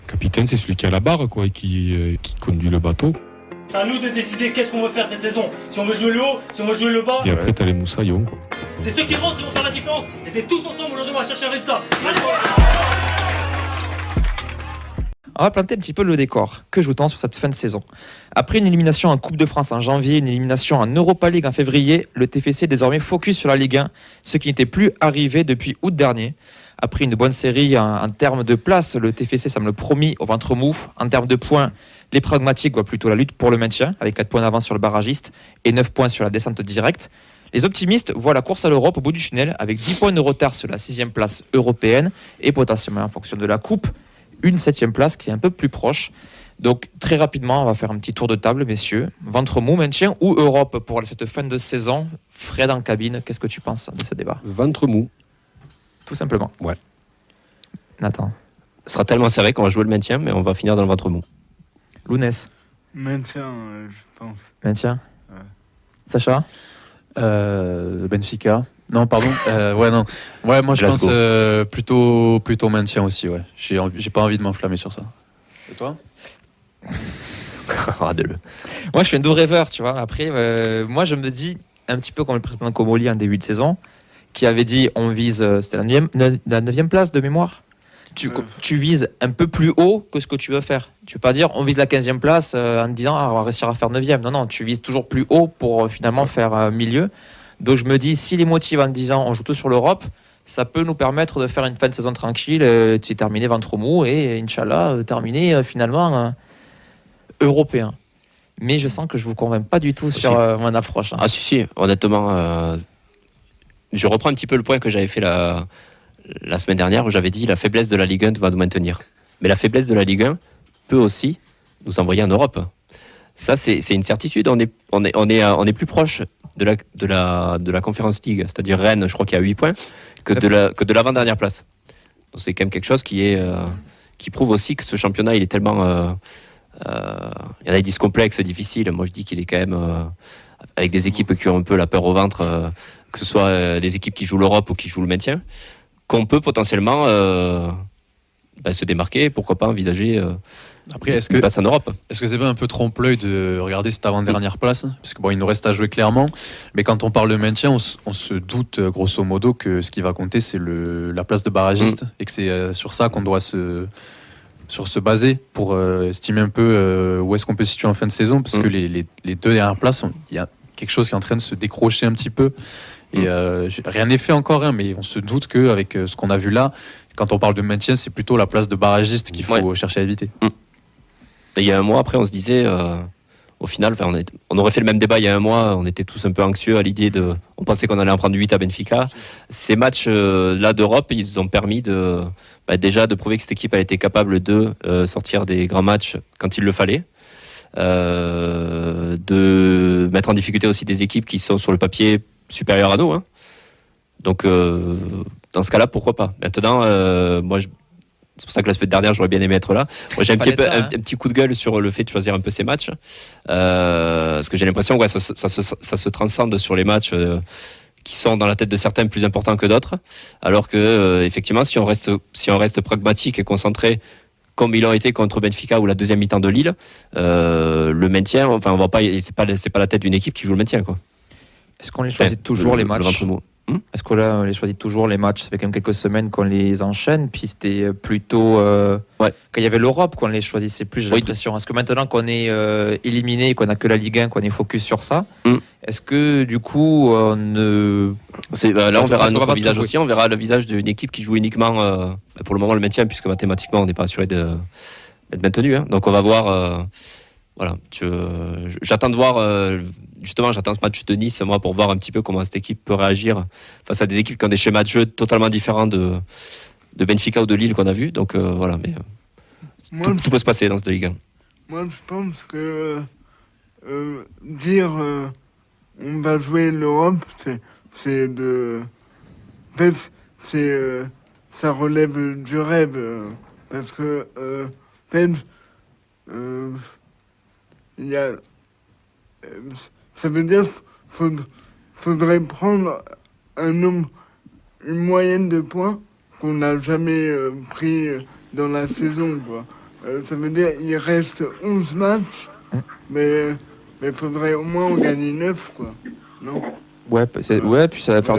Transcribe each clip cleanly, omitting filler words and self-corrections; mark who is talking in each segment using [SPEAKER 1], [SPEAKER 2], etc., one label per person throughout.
[SPEAKER 1] Capitaine, c'est celui qui a la barre, quoi, et qui conduit le bateau.
[SPEAKER 2] C'est à nous de décider qu'est-ce qu'on veut faire cette saison. Si on veut jouer le haut, si on veut jouer le bas.
[SPEAKER 1] Et après, t'as les moussaillons, quoi.
[SPEAKER 2] C'est ceux qui rentrent qui vont faire la différence. Et c'est tous ensemble aujourd'hui, on va chercher un résultat.
[SPEAKER 3] On va planter un petit peu le décor. Que joue-t-on sur cette fin de saison ? Après une élimination en Coupe de France en janvier, une élimination en Europa League en février, le TFC est désormais focus sur la Ligue 1, ce qui n'était plus arrivé depuis août dernier. Après une bonne série en termes de place, le TFC semble promis au ventre mou. En termes de points, les pragmatiques voient plutôt la lutte pour le maintien, avec 4 points d'avance sur le barragiste et 9 points sur la descente directe. Les optimistes voient la course à l'Europe au bout du tunnel, avec 10 points de retard sur la 6e place européenne et potentiellement en fonction de la Coupe, une 7e place qui est un peu plus proche. Donc très rapidement, on va faire un petit tour de table, messieurs. Ventre mou, maintien ou Europe pour cette fin de saison ? Fred en cabine, qu'est-ce que tu penses de ce débat ?
[SPEAKER 4] Ventre mou.
[SPEAKER 3] Tout simplement.
[SPEAKER 4] Ouais.
[SPEAKER 3] Nathan.
[SPEAKER 5] Ce sera tellement serré qu'on va jouer le maintien, mais on va finir dans le ventre mou.
[SPEAKER 3] Lounès.
[SPEAKER 6] Maintien, je pense.
[SPEAKER 3] Maintien.
[SPEAKER 6] Ouais.
[SPEAKER 3] Sacha.
[SPEAKER 7] Benfica. Non, pardon. Ouais, non. Ouais, moi je
[SPEAKER 5] Glasgow.
[SPEAKER 7] pense plutôt maintien aussi. Ouais. J'ai pas envie de m'enflammer sur ça. Et toi ?
[SPEAKER 5] Radele.
[SPEAKER 3] Moi, je suis un doux rêveur, tu vois. Après, moi, je me dis un petit peu comme le président Comoli en début de saison, qui avait dit on vise, c'était la 9e place de mémoire. Tu vises un peu plus haut que ce que tu veux faire. Tu peux pas dire on vise la 15e place en te disant on va réussir à faire 9e. Non, tu vises toujours plus haut pour finalement faire milieu. Donc je me dis, si les motive en disant on joue tout sur l'Europe, ça peut nous permettre de faire une fin de saison tranquille, terminer ventre mou et Inch'Allah terminer finalement européen. Mais je sens que je vous convainc pas du tout sur mon approche.
[SPEAKER 5] Ah si, honnêtement, je reprends un petit peu le point que j'avais fait la semaine dernière où j'avais dit la faiblesse de la Ligue 1 va nous maintenir. Mais la faiblesse de la Ligue 1 peut aussi nous envoyer en Europe. Ça, c'est une certitude. On est plus proche de la Conference League, c'est-à-dire Rennes, je crois qu'il y a 8 points, que de l'avant-dernière place. Donc c'est quand même quelque chose qui prouve aussi que ce championnat, il est tellement... il y en a des disques complexes, difficiles. Moi, je dis qu'il est quand même... avec des équipes qui ont un peu la peur au ventre, que ce soit des équipes qui jouent l'Europe ou qui jouent le maintien, qu'on peut potentiellement se démarquer, pourquoi pas envisager...
[SPEAKER 7] Après, est-ce
[SPEAKER 5] une place en Europe.
[SPEAKER 7] Est-ce que c'est pas un peu trompe-l'œil de regarder cette avant-dernière place ? Parce que bon, il nous reste à jouer clairement, mais quand on parle de maintien, on se doute grosso modo que ce qui va compter, c'est la place de barragiste, et que c'est sur ça qu'on doit se baser pour estimer un peu où est-ce qu'on peut se situer en fin de saison, parce que les deux dernières places, il y a quelque chose qui est en train de se décrocher un petit peu, et rien n'est fait encore, mais on se doute qu'avec ce qu'on a vu là, quand on parle de maintien, c'est plutôt la place de barragiste qu'il faut chercher à éviter.
[SPEAKER 5] Et il y a un mois, après, on se disait, au final, on aurait fait le même débat il y a un mois, on était tous un peu anxieux à l'idée on pensait qu'on allait en prendre 8 à Benfica. Ces matchs-là d'Europe, ils ont permis déjà de prouver que cette équipe a été capable de sortir des grands matchs quand il le fallait, de mettre en difficulté aussi des équipes qui sont sur le papier supérieures à nous. Hein. Donc, dans ce cas-là, pourquoi pas ? Maintenant, moi, c'est pour ça que la semaine dernière, j'aurais bien aimé être là. Moi, j'ai un petit coup de gueule sur le fait de choisir un peu ces matchs. Parce que j'ai l'impression que ça se transcende sur les matchs qui sont dans la tête de certains plus importants que d'autres. Alors que, effectivement, si on reste pragmatique et concentré, comme ils l'ont été contre Benfica ou la deuxième mi-temps de Lille, le maintien, on va pas, c'est pas la tête d'une équipe qui joue le maintien, quoi.
[SPEAKER 3] Est-ce qu'on les choisit toujours les matchs ? Est-ce qu'on les choisit toujours les matchs ? Ça fait quand même quelques semaines qu'on les enchaîne, puis c'était plutôt quand il y avait l'Europe qu'on les choisissait plus, j'ai l'impression. Est-ce que maintenant qu'on est éliminé, qu'on n'a que la Ligue 1, qu'on est focus sur ça, est-ce que du coup là
[SPEAKER 5] on verra notre visage aussi, on verra le visage d'une équipe qui joue uniquement pour le moment le maintien, puisque mathématiquement on n'est pas assuré d'être maintenu, hein. Donc on va voir. Voilà, j'attends de voir, justement, j'attends ce match de Nice, moi, pour voir un petit peu comment cette équipe peut réagir face à des équipes qui ont des schémas de jeu totalement différents de Benfica ou de Lille qu'on a vu. Donc voilà, mais tout peut se passer dans cette Ligue 1.
[SPEAKER 6] Moi, je pense que dire on va jouer l'Europe, c'est de... En fait, ça relève du rêve, parce que il y a, ça veut dire qu'il faudrait prendre une moyenne de points qu'on n'a jamais pris dans la saison, quoi. ça veut dire qu'il reste 11 matchs, mais il faudrait au moins en gagner 9, quoi. Non?
[SPEAKER 3] Ouais, puis ça va faire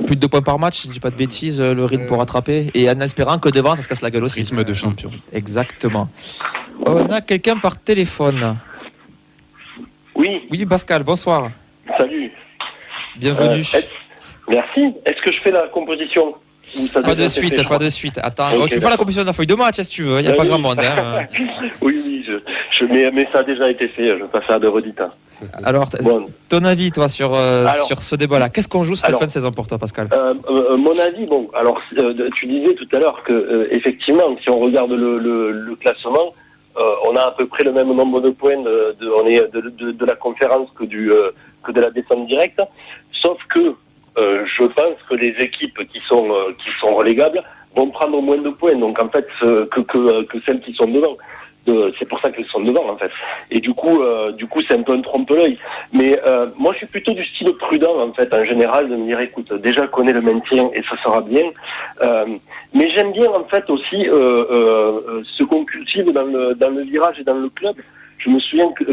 [SPEAKER 3] plus de 2 points par match, si je dis pas de bêtises, le rythme pour rattraper. Et en espérant que devant, ça se casse la gueule aussi.
[SPEAKER 7] Rythme de champion.
[SPEAKER 3] Exactement. On a quelqu'un par téléphone.
[SPEAKER 4] Oui,
[SPEAKER 3] Oui, Pascal, bonsoir.
[SPEAKER 4] salut.
[SPEAKER 3] Bienvenue.
[SPEAKER 4] Merci. Est-ce que je fais la composition ou ça a
[SPEAKER 3] Pas
[SPEAKER 4] déjà
[SPEAKER 3] de
[SPEAKER 4] été
[SPEAKER 3] suite,
[SPEAKER 4] fait, je
[SPEAKER 3] pas
[SPEAKER 4] crois
[SPEAKER 3] de suite. Attends,
[SPEAKER 4] Ok,
[SPEAKER 3] tu peux faire la
[SPEAKER 4] d'accord.
[SPEAKER 3] composition de la feuille de match, si tu veux. Il n'y a pas
[SPEAKER 4] Oui.
[SPEAKER 3] grand monde. Hein.
[SPEAKER 4] Oui, mais ça a déjà été fait. Je ne vais pas faire de redite. Hein.
[SPEAKER 3] Alors,
[SPEAKER 4] Bon.
[SPEAKER 3] ton avis, toi, sur ce débat-là. Qu'est-ce qu'on joue cette
[SPEAKER 4] Alors,
[SPEAKER 3] fin de saison pour toi, Pascal?
[SPEAKER 4] Mon avis, bon, alors tu disais tout à l'heure que effectivement, si on regarde le classement, on a à peu près le même nombre de points de la conférence que de la descente directe, sauf que je pense que les équipes qui sont relégables vont prendre moins de points, donc en fait que celles qui sont devant. C'est pour ça qu'elles sont devant en fait. Et du coup c'est un peu un trompe-l'œil. Mais moi je suis plutôt du style prudent en fait en général, de me dire écoute, déjà connais le maintien et ça sera bien. Mais j'aime bien en fait aussi ce qu'on cultive dans le virage et dans le club. Je me souviens que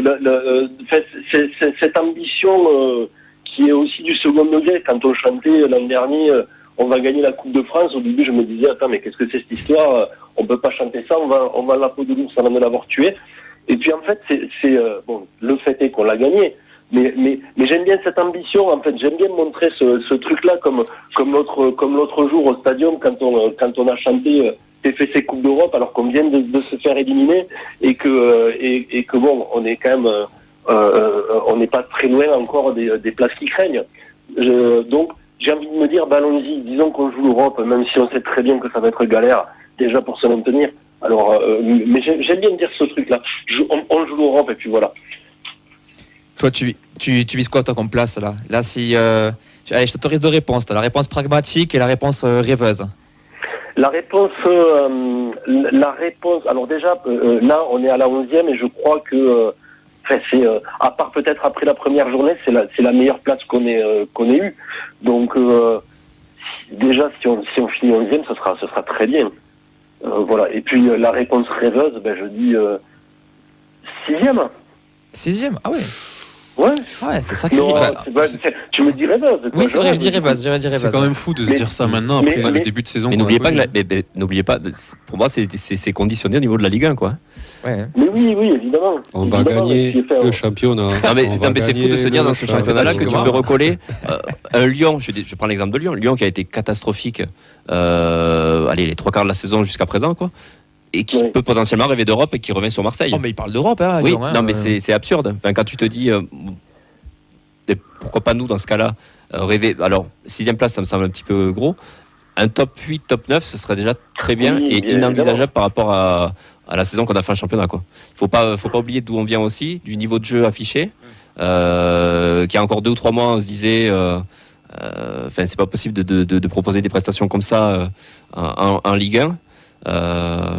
[SPEAKER 4] cette ambition qui est aussi du second degré. Quand on chantait l'an dernier, on va gagner la Coupe de France, au début je me disais attends mais qu'est-ce que c'est cette histoire, on peut pas chanter ça, on va à la peau de l'ours avant de l'avoir tué. Et puis en fait bon, le fait est qu'on l'a gagné, mais j'aime bien cette ambition, en fait j'aime bien montrer ce truc-là comme l'autre jour au stadium quand on a chanté TFC Coupe d'Europe alors qu'on vient de se faire éliminer et que bon on est quand même on n'est pas très loin encore des places qui craignent. Donc j'ai envie de me dire, allons-y, disons qu'on joue l'Europe, même si on sait très bien que ça va être galère, déjà pour se maintenir. Alors, mais j'aime bien dire ce truc-là. On joue l'Europe et puis voilà.
[SPEAKER 3] Toi, tu vises quoi, toi, comme place, là? Là, si... allez, je t'autorise 2 réponses. Tu as la réponse pragmatique et la réponse rêveuse.
[SPEAKER 4] La réponse... alors déjà, là, on est à la 11e et je crois que... c'est à part peut-être après la première journée, c'est la meilleure place qu'on ait eue. Donc déjà si on finit 11e, ce sera très bien. Voilà. Et puis la réponse rêveuse, je dis 6e.
[SPEAKER 3] 6e? Ah ouais.
[SPEAKER 4] Ouais.
[SPEAKER 3] Ouais, c'est sacré.
[SPEAKER 4] Non, tu me dis rêveuse.
[SPEAKER 3] Oui, c'est vrai, je dis rêveuse.
[SPEAKER 7] C'est quand même fou de se dire ça maintenant après le début de saison.
[SPEAKER 5] Mais
[SPEAKER 7] qu'on a
[SPEAKER 5] n'oubliez pas, pour moi c'est conditionné au niveau de la Ligue 1 quoi.
[SPEAKER 3] Ouais.
[SPEAKER 4] Mais oui, évidemment.
[SPEAKER 1] On va gagner le championnat.
[SPEAKER 5] Non mais c'est fou de se dire dans ce championnat-là que tu peux recoller un Lyon. Je prends l'exemple de Lyon. Lyon qui a été catastrophique. Les 3 quarts de la saison jusqu'à présent quoi. Et qui peut potentiellement rêver d'Europe et qui revient sur Marseille.
[SPEAKER 3] Oh, mais il parle d'Europe, hein,
[SPEAKER 5] oui,
[SPEAKER 3] Lyon, hein,
[SPEAKER 5] non, mais c'est absurde. Enfin, quand tu te dis, pourquoi pas nous dans ce cas-là, rêver. Alors, 6e place, ça me semble un petit peu gros. Un top 8, top 9, ce serait déjà très bien et inenvisageable par rapport à la saison qu'on a fait en championnat. Il ne faut pas oublier d'où on vient aussi, du niveau de jeu affiché. Qu'il y a encore 2 ou 3 mois, on se disait. C'est pas possible de proposer des prestations comme ça en Ligue 1. Le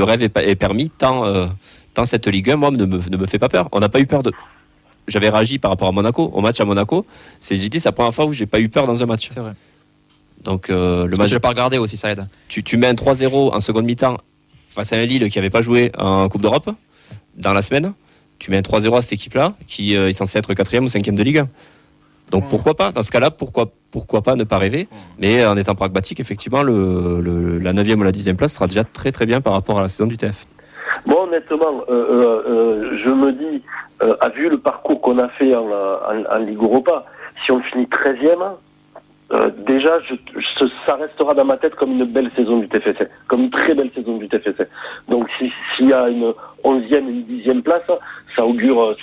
[SPEAKER 5] rêve est permis tant cette Ligue 1 moi ne me fait pas peur. On n'a pas eu peur j'avais réagi par rapport à Monaco, au match à Monaco, c'est la première fois où j'ai pas eu peur dans un match.
[SPEAKER 3] C'est vrai.
[SPEAKER 5] Donc le match,
[SPEAKER 3] je l'ai pas regardé aussi, ça aide.
[SPEAKER 5] Tu mets un 3-0 en seconde mi-temps face à un Lille qui avait pas joué en Coupe d'Europe dans la semaine, tu mets un 3-0 à cette équipe-là qui est censée être 4e ou 5e de Ligue 1. Donc pourquoi pas, dans ce cas-là, pourquoi pas ne pas rêver, mais en étant pragmatique, effectivement, la 9e ou la 10e place sera déjà très très bien par rapport à la saison du TF.
[SPEAKER 4] Bon, honnêtement, je me dis, vu le parcours qu'on a fait en Ligue Europa, si on finit 13e, déjà, ça restera dans ma tête comme une belle saison du TFC, comme une très belle saison du TFC. Donc s'il y a une 11e, une 10e place, ça augure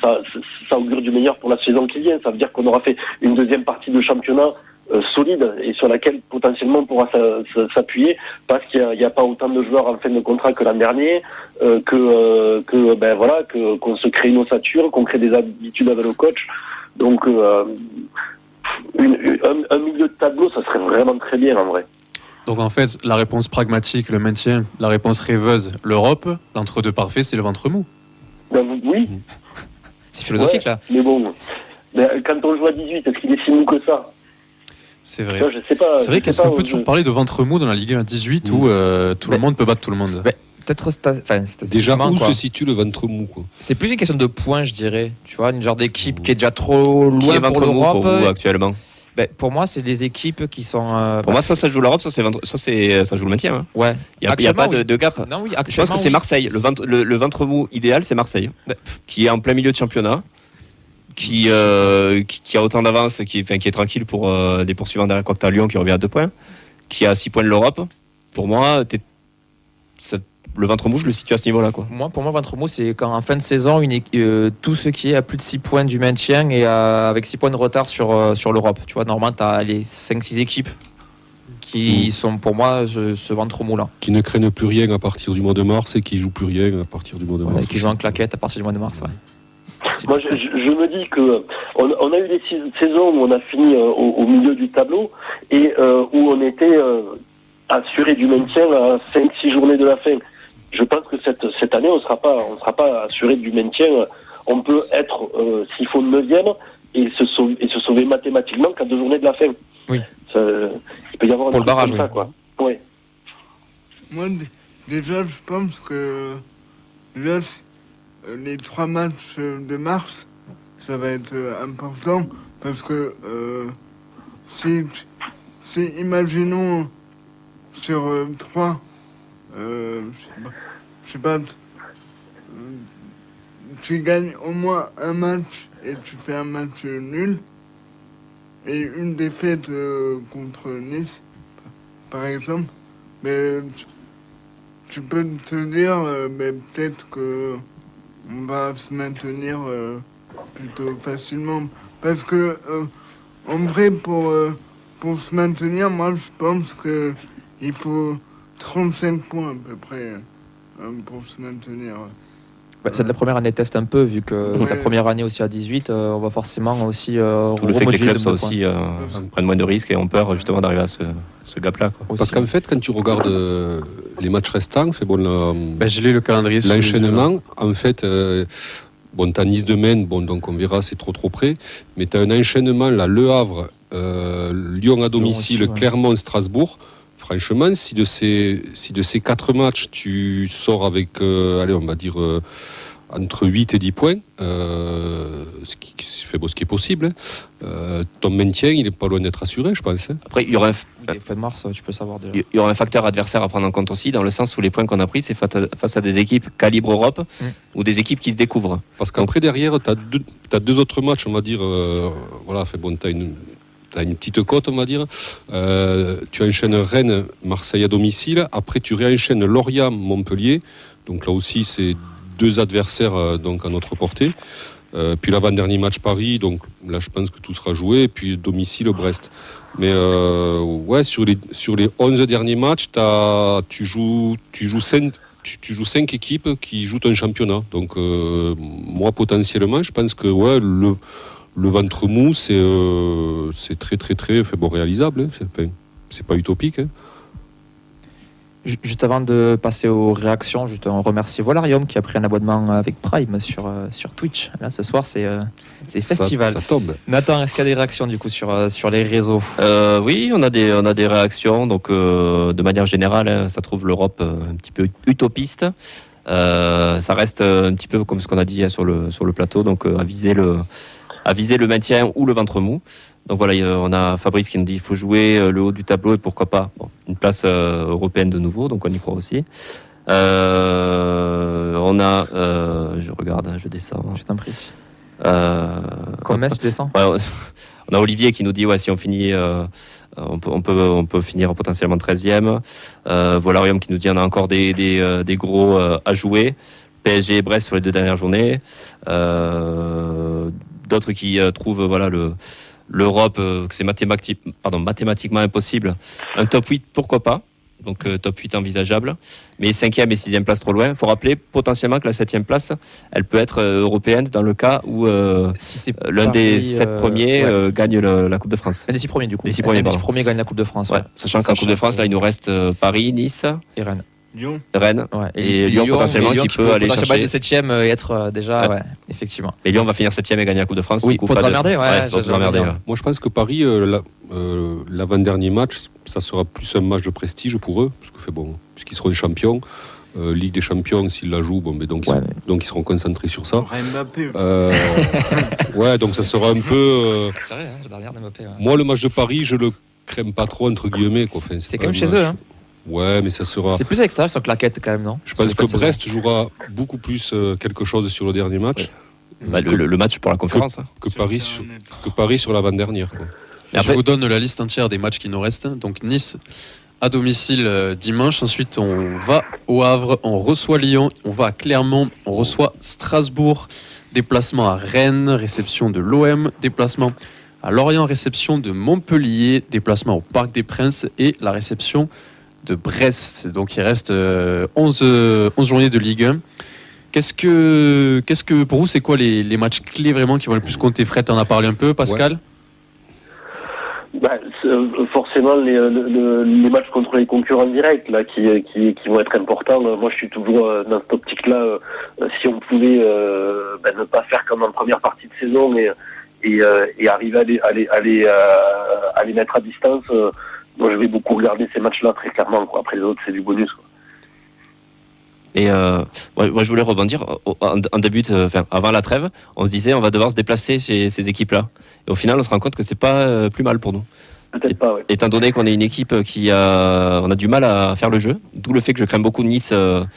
[SPEAKER 4] du meilleur pour la saison qui vient. Ça veut dire qu'on aura fait une deuxième partie de championnat solide et sur laquelle potentiellement on pourra s'appuyer parce qu'il n'y a pas autant de joueurs en fin de contrat que l'an dernier, qu'on se crée une ossature, qu'on crée des habitudes avec le coach. Donc un milieu de tableau, ça serait vraiment très bien en vrai.
[SPEAKER 7] Donc en fait, la réponse pragmatique, le maintien, la réponse rêveuse, l'Europe, l'entre-deux parfait, c'est le ventre mou.
[SPEAKER 4] Oui.
[SPEAKER 3] C'est philosophique là.
[SPEAKER 4] Mais bon, quand on joue à 18, est-ce qu'il est si mou que ça?
[SPEAKER 7] C'est vrai.
[SPEAKER 4] Ça, je sais pas.
[SPEAKER 7] C'est vrai qu'est-ce qu'on peut toujours parler de ventre mou dans la Ligue 1 18 où tout le monde peut battre tout le monde.
[SPEAKER 3] peut-être
[SPEAKER 8] Déjà,
[SPEAKER 3] statistiquement,
[SPEAKER 8] où
[SPEAKER 3] quoi.
[SPEAKER 8] se situe le ventre mou, quoi.
[SPEAKER 3] C'est plus une question de points, je dirais. Tu vois, une genre d'équipe qui est déjà trop
[SPEAKER 5] Qui est
[SPEAKER 3] loin pour
[SPEAKER 5] ventre mou
[SPEAKER 3] l'Europe.
[SPEAKER 5] pour vous actuellement?
[SPEAKER 3] Pour moi, c'est des équipes qui sont.
[SPEAKER 5] Pour moi, soit ça joue l'Europe, soit ça joue le maintien. Hein.
[SPEAKER 3] Ouais.
[SPEAKER 5] Il n'y a pas
[SPEAKER 3] Actuellement,
[SPEAKER 5] de gap.
[SPEAKER 3] Non, oui,
[SPEAKER 5] Je pense
[SPEAKER 3] actuellement,
[SPEAKER 5] que c'est
[SPEAKER 3] oui.
[SPEAKER 5] Marseille. Le ventre mou idéal, c'est Marseille,
[SPEAKER 3] Bah,
[SPEAKER 5] qui est en plein milieu de championnat, qui a autant d'avance, qui est tranquille pour des poursuivants derrière Cocteau à Lyon, qui revient à 2 points, qui a 6 points de l'Europe. Pour moi, le ventre mou, je le situe à ce niveau-là, quoi.
[SPEAKER 3] Pour moi, ventre mou, c'est quand en fin de saison, tout ce qui est à plus de 6 points du maintien et avec 6 points de retard sur l'Europe. Tu vois, normalement, tu as les 5-6 équipes qui sont pour moi ce ventre mou-là.
[SPEAKER 8] Qui ne craignent plus rien à partir du mois de mars et qui jouent plus rien à partir du mois de mars.
[SPEAKER 3] Qui jouent en claquette à partir du mois de mars. Ouais.
[SPEAKER 4] Moi, je me dis que on a eu des saisons où on a fini au milieu du tableau et où on était assuré du maintien à 5-6 journées de la fin. Je pense que cette année, on sera pas assuré du maintien. On peut être, s'il faut, 9e et se sauver mathématiquement qu'à 2 journées de la fin.
[SPEAKER 3] Oui.
[SPEAKER 4] Il peut y avoir
[SPEAKER 3] pour le barrage,
[SPEAKER 4] comme ça, quoi. Ouais.
[SPEAKER 6] Moi, déjà, je pense que les 3 matchs de mars, ça va être important parce que si imaginons sur 3, je sais pas, tu gagnes au moins un match et tu fais un match nul et une défaite contre Nice, par exemple, mais tu peux te dire peut-être que on va se maintenir plutôt facilement parce que en vrai pour se maintenir, moi je pense que il faut 35 points à peu près pour se maintenir.
[SPEAKER 3] C'est de la première année test un peu, vu que c'est la
[SPEAKER 6] Ouais.
[SPEAKER 3] première année aussi à 18, on va forcément aussi
[SPEAKER 5] Tout le fait que les
[SPEAKER 3] remoduler
[SPEAKER 5] clubs
[SPEAKER 3] de
[SPEAKER 5] soient
[SPEAKER 3] points.
[SPEAKER 5] aussi prennent moins de risques et ont peur justement d'arriver à ce gap-là, quoi.
[SPEAKER 8] Parce qu'en fait, quand tu regardes les matchs restants,
[SPEAKER 7] Je lis le calendrier. sous les yeux, là.
[SPEAKER 8] l'enchaînement, en fait, t'as Nice demain, donc on verra, c'est trop près, mais t'as un enchaînement, là, Le Havre, Lyon à domicile,
[SPEAKER 3] aussi, ouais.
[SPEAKER 8] Clermont, Strasbourg. Franchement, si de ces 4 matchs, tu sors avec, allez, on va dire, entre 8 et 10 points, ce qui est possible, ton maintien, il n'est pas loin d'être assuré, je pense. Hein.
[SPEAKER 5] Après, il y aura
[SPEAKER 3] Fin de mars, tu peux savoir déjà.
[SPEAKER 5] il y aura un facteur adversaire à prendre en compte aussi, dans le sens où les points qu'on a pris, c'est face à des équipes calibre Europe ou des équipes qui se découvrent.
[SPEAKER 8] Parce qu'après, derrière, tu as 2 autres matchs, on va dire, tu as une petite cote, on va dire. Tu enchaînes Rennes, Marseille à domicile. Après, tu réenchaînes Lorient, Montpellier. Donc là aussi, c'est 2 adversaires donc à notre portée. Puis l'avant-dernier match Paris. Donc là, je pense que tout sera joué. Et puis domicile Brest. Mais sur les 11 derniers matchs, tu joues 5 équipes qui jouent un championnat. Donc moi, potentiellement, je pense que le ventre mou, c'est très, très, très réalisable. Hein. C'est pas utopique. Hein.
[SPEAKER 3] Juste avant de passer aux réactions, on remercie Volarium qui a pris un abonnement avec Prime sur Twitch. Là, ce soir, c'est festival.
[SPEAKER 8] Ça tombe.
[SPEAKER 3] Nathan, est-ce qu'il y a des réactions du coup sur les réseaux?
[SPEAKER 5] Oui, on a des réactions. Donc, de manière générale, hein, ça trouve l'Europe un petit peu utopiste. Ça reste un petit peu comme ce qu'on a dit sur le plateau, donc à viser le maintien ou le ventre mou. Donc voilà, on a Fabrice qui nous dit qu'il faut jouer le haut du tableau et pourquoi pas une place européenne de nouveau, donc on y croit aussi. On a, je regarde, je descends.
[SPEAKER 3] Je t'en prie. Comment tu descends?
[SPEAKER 5] Ouais, on a Olivier qui nous dit si on finit, on peut finir potentiellement 13e. Volarium qui nous dit on a encore des gros à jouer. PSG et Brest sur les 2 dernières journées. D'autres qui trouvent l'Europe que c'est mathématiquement impossible. Un top 8, pourquoi pas. Donc top 8 envisageable. Mais 5e et 6e place trop loin. Il faut rappeler potentiellement que la 7e place, elle peut être européenne dans le cas où l'un des 7 premiers gagne la Coupe de France.
[SPEAKER 3] Un des 6 premiers du coup.
[SPEAKER 5] Les 6 premiers,
[SPEAKER 3] Un des 6
[SPEAKER 5] pardon.
[SPEAKER 3] premiers gagne la Coupe de France.
[SPEAKER 5] Ouais. Sachant qu'en Coupe de France, là, il nous reste Paris, Nice,
[SPEAKER 3] Et Rennes.
[SPEAKER 6] Lyon.
[SPEAKER 3] Ouais.
[SPEAKER 5] Et Lyon potentiellement qui peut aller chercher.
[SPEAKER 3] être 7e et être déjà, effectivement.
[SPEAKER 5] Et Lyon va finir 7e et gagner la Coupe de France.
[SPEAKER 3] Oui,
[SPEAKER 5] du coup,
[SPEAKER 3] faut te
[SPEAKER 5] pas de-
[SPEAKER 3] emmerder, ouais,
[SPEAKER 5] faut te
[SPEAKER 3] j'adore
[SPEAKER 5] emmerder,
[SPEAKER 3] bien.
[SPEAKER 5] ouais.
[SPEAKER 8] Moi, je pense que Paris, l'avant-dernier match, ça sera plus un match de prestige pour eux, puisqu'ils seront champions. Ligue des Champions, s'ils la jouent, bon, mais donc, donc ils seront concentrés sur ça.
[SPEAKER 6] Mbappé.
[SPEAKER 8] Ouais, donc ça sera un peu.
[SPEAKER 3] C'est vrai, la dernière d'Mbappé.
[SPEAKER 8] Moi, le match de Paris, je le crème pas trop, entre guillemets. Quoi. Enfin,
[SPEAKER 3] C'est
[SPEAKER 8] pas
[SPEAKER 3] quand même
[SPEAKER 8] un
[SPEAKER 3] chez
[SPEAKER 8] match.
[SPEAKER 3] eux. Hein.
[SPEAKER 8] Ouais, mais ça sera.
[SPEAKER 3] C'est plus à l'extérieur sur claquette quand même, non?
[SPEAKER 8] Je pense que Brest jouera beaucoup plus quelque chose sur le dernier match.
[SPEAKER 5] Bah, le match pour la conférence.
[SPEAKER 8] Que Paris sur l'avant-dernière. Quoi.
[SPEAKER 7] Et après, je vous donne la liste entière des matchs qui nous restent. Donc Nice à domicile dimanche. Ensuite, on va au Havre, on reçoit Lyon, on va à Clermont, on reçoit Strasbourg. Déplacement à Rennes, réception de l'OM. Déplacement à Lorient, réception de Montpellier. Déplacement au Parc des Princes et la réception de Brest. Donc il reste 11 journées de Ligue 1. Qu'est-ce que pour vous, c'est quoi les matchs clés vraiment qui vont le plus compter? Fred en a parlé un peu, Pascal.
[SPEAKER 4] Forcément les matchs contre les concurrents directs là qui vont être importants. Moi je suis toujours dans cette optique là. Si on pouvait ne pas faire comme en première partie de saison et arriver à les mettre à distance, moi je vais beaucoup regarder ces matchs là très clairement quoi. Après les autres c'est du bonus quoi.
[SPEAKER 5] Et moi, je voulais rebondir. En début, avant la trêve, on se disait on va devoir se déplacer chez ces équipes-là. Et au final, on se rend compte que c'est pas plus mal pour nous.
[SPEAKER 4] Peut-être pas, ouais.
[SPEAKER 5] Étant donné qu'on est une équipe on a du mal à faire le jeu, d'où le fait que je crains beaucoup Nice, le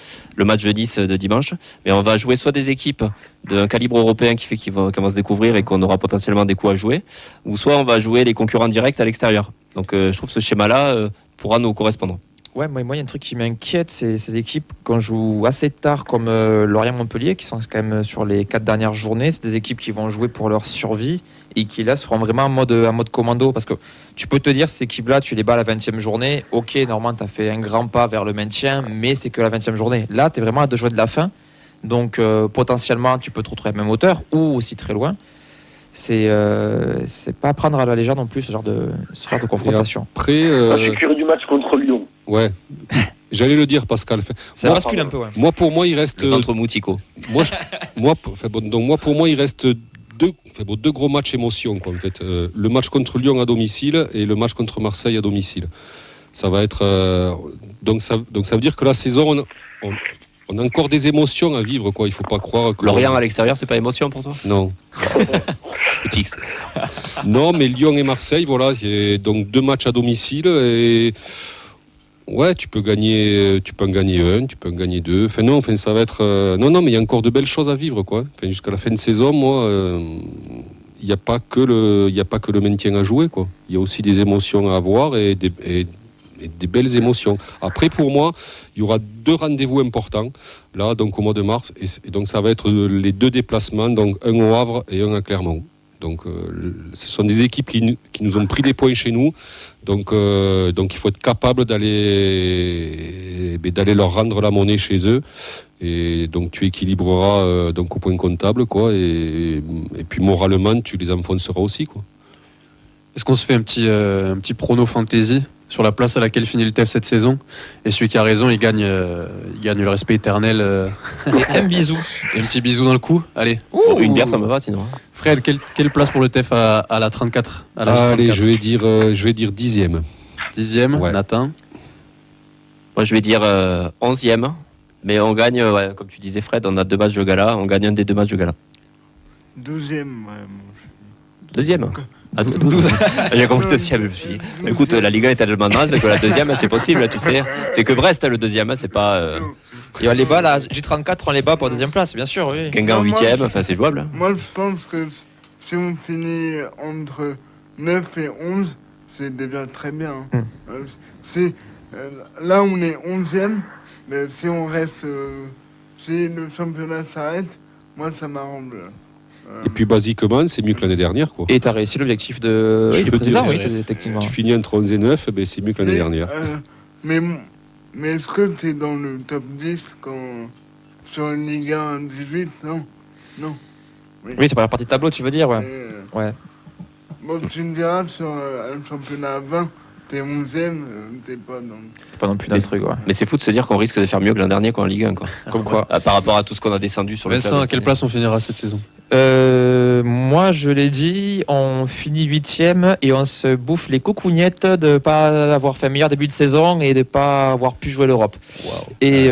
[SPEAKER 5] match de Nice de dimanche. Mais on va jouer soit des équipes d'un calibre européen qui vont se découvrir et qu'on aura potentiellement des coups à jouer, ou soit on va jouer les concurrents directs à l'extérieur. Donc je trouve que ce schéma-là pourra nous correspondre.
[SPEAKER 3] Ouais, moi, il y a un truc qui m'inquiète, c'est ces équipes, quand je joue assez tard, comme Lorient-Montpellier, qui sont quand même sur les 4 dernières journées. C'est des équipes qui vont jouer pour leur survie et qui, là, seront vraiment en mode commando. Parce que tu peux te dire, ces équipes-là, tu les bats à la 20e journée. Ok, normalement, tu as fait un grand pas vers le maintien, mais c'est que la 20e journée. Là, tu es vraiment à 2 jouets de la fin. Donc, potentiellement, tu peux te retrouver à la même hauteur ou aussi très loin. C'est pas à prendre à la légère non plus, ce genre de confrontation.
[SPEAKER 8] Après,
[SPEAKER 4] je suis curieux du match contre Lyon.
[SPEAKER 8] Ouais, j'allais le dire, Pascal.
[SPEAKER 3] Ça bascule un peu. Ouais.
[SPEAKER 8] Moi, pour moi, il reste.
[SPEAKER 5] Entre Moutico.
[SPEAKER 8] Pour moi, il reste deux gros matchs émotion, quoi, en fait. Le match contre Lyon à domicile et le match contre Marseille à domicile. Ça va être. Donc ça veut dire que la saison, on a encore des émotions à vivre, quoi. Il faut pas croire que.
[SPEAKER 5] Lorient à l'extérieur, c'est pas émotion pour toi?
[SPEAKER 8] Non.
[SPEAKER 5] Footix.
[SPEAKER 8] Non, mais Lyon et Marseille, voilà. Donc 2 matchs à domicile et. Ouais, tu peux en gagner 1, tu peux en gagner 2. Enfin, ça va être. Non, mais il y a encore de belles choses à vivre, quoi. Enfin, jusqu'à la fin de saison, moi, il n'y a pas que le maintien à jouer, quoi. Il y a aussi des émotions à avoir et des belles émotions. Après, pour moi, il y aura 2 rendez-vous importants, là, donc au mois de mars, et donc ça va être les 2 déplacements, donc un au Havre et un à Clermont. Donc, ce sont des équipes qui nous ont pris des points chez nous. Donc il faut être capable d'aller leur rendre la monnaie chez eux. Et donc, tu équilibreras donc au point comptable, quoi. Et puis, moralement, tu les enfonceras aussi, quoi.
[SPEAKER 7] Est-ce qu'on se fait un petit prono fantasy sur la place à laquelle finit le TEF cette saison? Et celui qui a raison, il gagne le respect éternel.
[SPEAKER 3] Un bisou.
[SPEAKER 7] Et un petit bisou dans le cou. Allez.
[SPEAKER 5] Une bière, ça me va sinon.
[SPEAKER 7] Fred, quelle place pour le TEF à la 34 à la
[SPEAKER 8] Allez,
[SPEAKER 7] 34.
[SPEAKER 8] je vais dire 10e.
[SPEAKER 7] 10e,
[SPEAKER 8] Ouais.
[SPEAKER 7] Nathan.
[SPEAKER 5] Moi, je vais dire 11e. Mais on gagne, comme tu disais, Fred, on a 2 matchs de gala. On gagne un des 2 matchs de gala.
[SPEAKER 6] 12e,
[SPEAKER 5] Deuxième. Ah, 12. J'ai compris deuxième. Je me suis dit, écoute, la Ligue 1 est tellement naze que la deuxième, c'est possible, tu sais. C'est que Brest, le deuxième, c'est pas.
[SPEAKER 3] Et on les bat, là, J34, on les bat pour la 2e place, bien sûr, oui.
[SPEAKER 5] Guingamp 8e, enfin, c'est jouable.
[SPEAKER 6] Moi, je pense que si on finit entre 9 et 11, c'est déjà très bien. Là, on est 11e, mais si on reste. Si le championnat s'arrête, moi, ça m'arrange.
[SPEAKER 8] Et puis, basiquement, c'est mieux que l'année dernière, quoi.
[SPEAKER 3] Et tu as réussi l'objectif de
[SPEAKER 8] Je
[SPEAKER 3] du
[SPEAKER 8] peux
[SPEAKER 3] président,
[SPEAKER 8] dire,
[SPEAKER 3] oui, techniquement.
[SPEAKER 8] Tu finis entre 11 et 9, c'est mieux que l'année dernière.
[SPEAKER 6] Mais est-ce que tu es dans le top 10 sur une Ligue 1 18? Non.
[SPEAKER 3] Oui, c'est pas la partie de tableau, tu veux dire, ouais. Ouais.
[SPEAKER 6] Bon, tu me diras, sur un championnat à 20, t'es 11e, t'es pas dans...
[SPEAKER 3] C'est pas non plus dans le truc, ouais.
[SPEAKER 5] Mais c'est fou de se dire qu'on risque de faire mieux que l'an dernier, quoi, en Ligue 1, quoi.
[SPEAKER 3] Comme quoi.
[SPEAKER 5] Par rapport à tout ce qu'on a descendu sur le
[SPEAKER 7] Vincent, à quelle place on finira cette saison?
[SPEAKER 3] Moi, je l'ai dit, on finit 8e et on se bouffe les coucougnettes de ne pas avoir fait un meilleur début de saison et de ne pas avoir pu jouer l'Europe. Et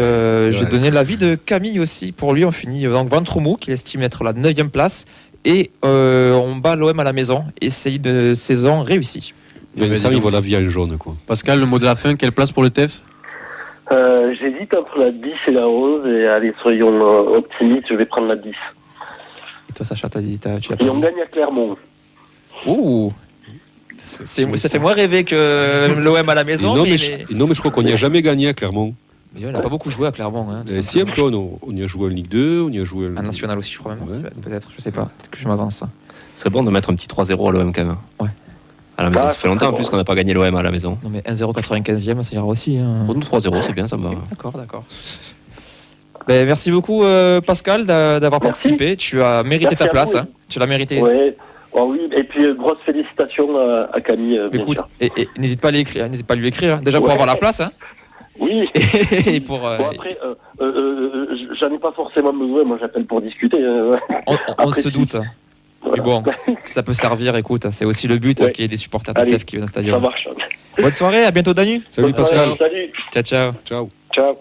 [SPEAKER 3] j'ai donné l'avis de Camille aussi. Pour lui, on finit donc ventre mou, qu'il estime être la 9e place. Et on bat l'OM à la maison. Et c'est une saison réussie.
[SPEAKER 8] Vincent, il voit la vie en jaune, quoi.
[SPEAKER 7] Pascal, le mot de la fin, quelle place pour le TEF?
[SPEAKER 4] J'hésite entre la 10 et la 11 et allez, soyons optimistes, je vais prendre la 10.
[SPEAKER 3] Et toi, Sacha, tu l'as
[SPEAKER 4] Et
[SPEAKER 3] pas
[SPEAKER 4] on
[SPEAKER 3] dit.
[SPEAKER 4] gagne à Clermont.
[SPEAKER 3] Ouh, ça fait moins rêver que l'OM à la maison.
[SPEAKER 8] non,
[SPEAKER 3] mais
[SPEAKER 8] mais je crois qu'on n'y a jamais gagné à Clermont.
[SPEAKER 3] mais on n'a pas beaucoup joué à Clermont. Hein,
[SPEAKER 8] Si, un peu, on y a joué en Ligue 2, on y a joué
[SPEAKER 3] en national aussi, je crois même.
[SPEAKER 8] Ouais.
[SPEAKER 3] Peut-être, je sais pas. Peut-être que je m'avance.
[SPEAKER 5] Ce serait bon de mettre un petit 3-0 à l'OM quand même.
[SPEAKER 3] Ouais.
[SPEAKER 5] À la maison,
[SPEAKER 4] Ah,
[SPEAKER 5] ça fait longtemps en
[SPEAKER 4] c'est
[SPEAKER 5] plus
[SPEAKER 4] bon.
[SPEAKER 5] qu'on n'a pas gagné l'OM à la maison.
[SPEAKER 3] Non, mais 1-0-95e, ça ira aussi. Hein.
[SPEAKER 5] Pour nous, 3-0, c'est bien, ça me va.
[SPEAKER 3] D'accord. Ben, merci beaucoup, Pascal, d'avoir
[SPEAKER 4] Merci.
[SPEAKER 3] participé. Tu as mérité
[SPEAKER 4] Merci
[SPEAKER 3] ta
[SPEAKER 4] à
[SPEAKER 3] place.
[SPEAKER 4] vous.
[SPEAKER 3] Hein. Tu l'as mérité.
[SPEAKER 4] Ouais. Oh oui, et puis grosse félicitations à Camille, bien
[SPEAKER 3] Écoute,
[SPEAKER 4] sûr.
[SPEAKER 3] et n'hésite pas à lui écrire. Déjà pour
[SPEAKER 4] Ouais.
[SPEAKER 3] avoir la place. Hein.
[SPEAKER 4] Oui.
[SPEAKER 3] Et pour,
[SPEAKER 4] Bon après, j'en ai pas forcément besoin, moi j'appelle pour discuter.
[SPEAKER 3] on
[SPEAKER 4] après,
[SPEAKER 3] se doute.
[SPEAKER 4] Voilà.
[SPEAKER 3] Mais bon, si ça peut servir, écoute, c'est aussi le but
[SPEAKER 4] Ouais.
[SPEAKER 3] qu'il y ait des supporters de
[SPEAKER 4] Allez,
[SPEAKER 3] TEF qui viennent au
[SPEAKER 4] Ça
[SPEAKER 3] stadium.
[SPEAKER 4] marche.
[SPEAKER 3] Bonne soirée, à bientôt Danu.
[SPEAKER 8] Salut Pascal.
[SPEAKER 4] Salut.
[SPEAKER 3] Ciao, ciao.
[SPEAKER 8] Ciao.
[SPEAKER 4] Ciao.